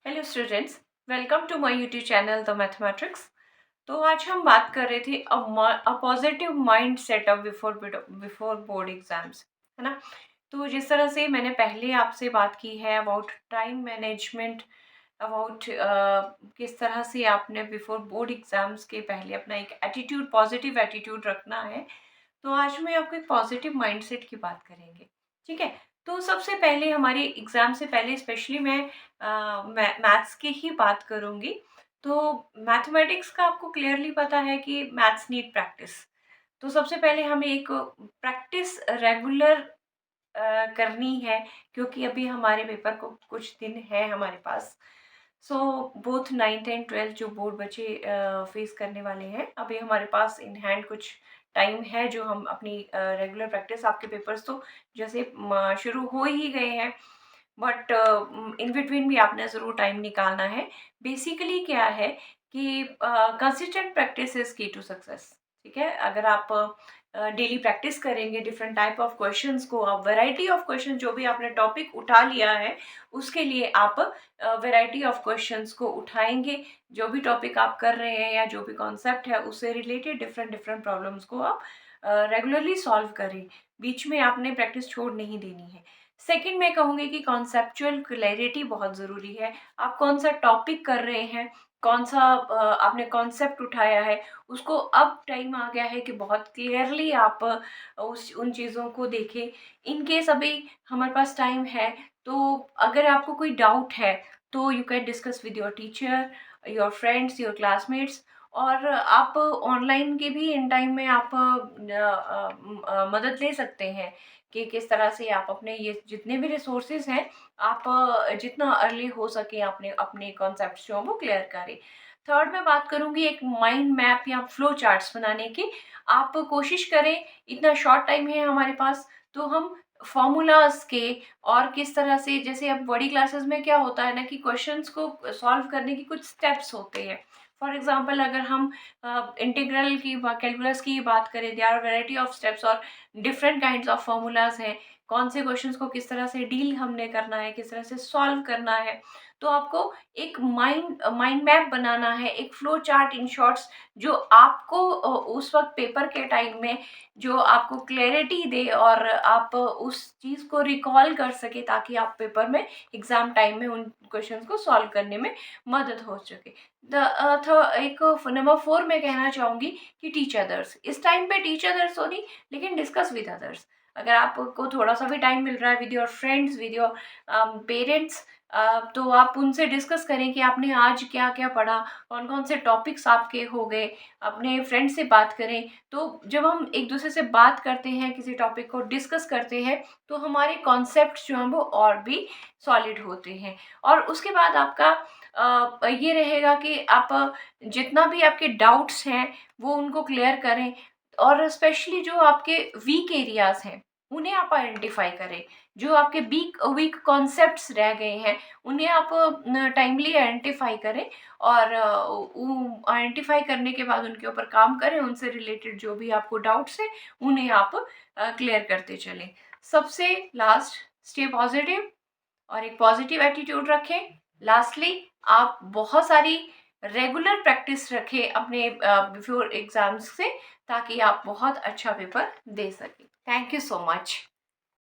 Hello students, welcome to my YouTube channel the mathematics. तो आज हम बात कर रहे थे a positive mind setup before board exams, है ना। तो जिस तरह से मैंने पहले आपसे बात की है अबाउट टाइम मैनेजमेंट, अबाउट किस तरह से आपने बिफोर बोर्ड एग्जाम्स के पहले अपना एक एटीट्यूड, पॉजिटिव एटीट्यूड रखना है। तो आज मैं आपको एक पॉजिटिव माइंडसेट की बात करेंगे, ठीक है। तो सबसे पहले हमारे एग्ज़ाम से पहले स्पेशली मैं मैथ्स की ही बात करूँगी। तो मैथमेटिक्स का आपको क्लियरली पता है कि मैथ्स नीड प्रैक्टिस। तो सबसे पहले हमें एक प्रैक्टिस रेगुलर करनी है, क्योंकि अभी हमारे पेपर को कुछ दिन है हमारे पास। So both 9th and 12th जो बोर्ड बच्चे फेस करने वाले हैं, अभी हमारे पास इन हैंड कुछ टाइम है जो हम अपनी रेगुलर प्रैक्टिस, आपके पेपर्स तो जैसे शुरू हो ही गए हैं, बट इन बिटवीन भी आपने ज़रूर टाइम निकालना है। बेसिकली क्या है कि कंसिस्टेंट प्रैक्टिस इज की टू सक्सेस, ठीक है। अगर आप डेली प्रैक्टिस करेंगे डिफरेंट टाइप ऑफ क्वेश्चंस को, आप वैरायटी ऑफ क्वेश्चन जो भी आपने टॉपिक उठा लिया है उसके लिए आप वैरायटी ऑफ क्वेश्चंस को उठाएंगे। जो भी टॉपिक आप कर रहे हैं या जो भी कॉन्सेप्ट है उससे रिलेटेड डिफरेंट डिफरेंट प्रॉब्लम्स को आप रेगुलरली सॉल्व करें। बीच में आपने प्रैक्टिस छोड़ नहीं देनी है। सेकंड मैं कहूँगी कि कॉन्सेप्चुअल क्लैरिटी बहुत ज़रूरी है। आप कौन सा टॉपिक कर रहे हैं, कौन सा आपने कॉन्सेप्ट उठाया है, उसको अब टाइम आ गया है कि बहुत क्लियरली आप उस उन चीज़ों को देखें। इन केस अभी हमारे पास टाइम है, तो अगर आपको कोई डाउट है तो you can discuss with your teacher, your friends, your classmates. और आप ऑनलाइन के भी इन टाइम में आप मदद ले सकते हैं कि किस तरह से आप अपने ये जितने भी रिसोर्सेज हैं, आप जितना अर्ली हो सके अपने अपने कॉन्सेप्ट जो हैं वो क्लियर करें। थर्ड मैं बात करूँगी एक माइंड मैप या फ्लो चार्ट्स बनाने की। आप कोशिश करें, इतना शॉर्ट टाइम है हमारे पास, तो हम फॉर्मूलाज के और किस तरह से, जैसे अब बड़ी क्लासेस में क्या होता है ना कि क्वेश्चंस को सॉल्व करने की कुछ स्टेप्स होते हैं। फॉर एग्जांपल अगर हम इंटीग्रल की कैलकुलस की बात करें, there are variety of steps और डिफरेंट काइंड्स ऑफ फॉर्मूलाज हैं। कौन से क्वेश्चंस को किस तरह से डील हमने करना है, किस तरह से सॉल्व करना है। तो आपको एक माइंड माइंड मैप बनाना है, एक फ्लो चार्ट इन शॉर्ट्स, जो आपको उस वक्त पेपर के टाइम में जो आपको क्लैरिटी दे और आप उस चीज़ को रिकॉल कर सके, ताकि आप पेपर में एग्जाम टाइम में उन क्वेश्चंस को सॉल्व करने में मदद हो सके। एक नंबर 4 मैं कहना चाहूँगी कि टीच अदर्स। इस टाइम पे टीच अदर्स हो नहीं, लेकिन डिस्कस विद अदर्स। अगर आपको थोड़ा सा भी टाइम मिल रहा है with your friends, with your parents, तो आप उनसे डिस्कस करें कि आपने आज क्या क्या पढ़ा, कौन कौन से टॉपिक्स आपके हो गए। अपने फ्रेंड से बात करें। तो जब हम एक दूसरे से बात करते हैं, किसी टॉपिक को डिस्कस करते हैं, तो हमारे कॉन्सेप्ट जो हैं वो और भी सॉलिड होते हैं। और उसके बाद आपका ये रहेगा कि आप जितना भी आपके डाउट्स हैं वो उनको क्लियर करें। और स्पेशली जो आपके वीक एरियाज हैं उन्हें आप आइडेंटिफाई करें। जो आपके वीक वीक कॉन्सेप्ट्स रह गए हैं उन्हें आप टाइमली आइडेंटिफाई करें। और आइडेंटिफाई करने के बाद उनके ऊपर काम करें, उनसे रिलेटेड जो भी आपको डाउट्स हैं उन्हें आप क्लियर करते चलें। सबसे लास्ट, स्टे पॉजिटिव और एक पॉजिटिव एटीट्यूड रखें। लास्टली, आप बहुत सारी रेगुलर प्रैक्टिस रखें अपने बिफोर एग्जाम्स से, ताकि आप बहुत अच्छा पेपर दे सकें। Thank you so much.